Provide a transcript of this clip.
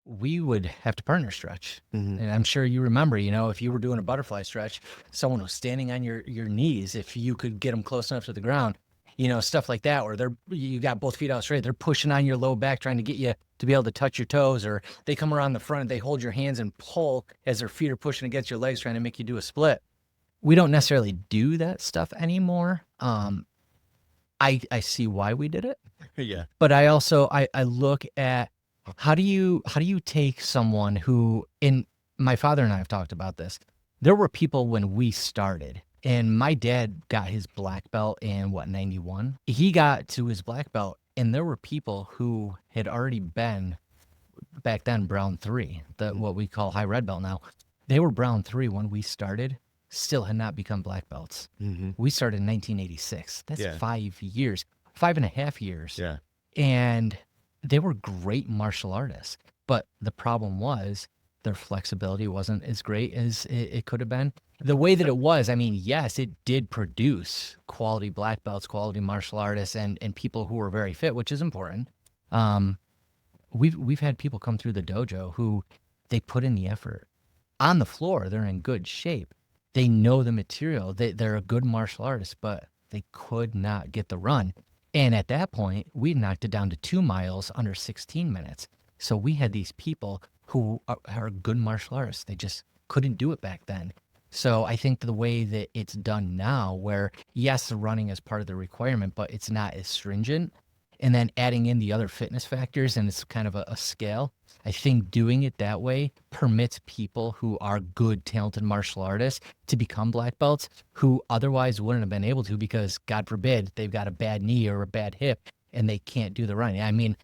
we would have to partner stretch. Mhm. And I'm sure you remember, if you were doing a butterfly stretch, someone was standing on your knees. If you could get them close enough to the ground, stuff like that, where you got both feet out straight, they're pushing on your low back, trying to get you to be able to touch your toes, or they come around the front, they hold your hands and pull as their feet are pushing against your legs, trying to make you do a split. We don't necessarily do that stuff anymore. I see why we did it, Yeah. but I also I look at how do you take someone who, in my father and I have talked about this. There were people when we started, and my dad got his black belt in 91. He got to his black belt, and there were people who had already been back then brown three, Mm. what we call high red belt now. They were brown three when we started, still had not become black belts. Mhm. We started in 1986. That's Yeah. 5 years, 5.5 years. Yeah. And they were great martial artists. But the problem was their flexibility wasn't as great as it could have been. The way that it was, I mean, yes, it did produce quality black belts, quality martial artists, and people who were very fit, which is important. Um, we've had people come through the dojo who they put in the effort. On the floor, they're in good shape. They know the material. They're a good martial artist, but they could not get the run. And at that point, we knocked it down to 2 miles under 16 minutes. So we had these people who are good martial artists. They just couldn't do it back then. So I think the way that it's done now, where yes, the running is part of the requirement, but it's not as stringent, and then adding in the other fitness factors, and it's kind of a scale. I think doing it that way permits people who are good, talented martial artists to become black belts who otherwise wouldn't have been able to because, God forbid, they've got a bad knee or a bad hip and they can't do the running. I mean,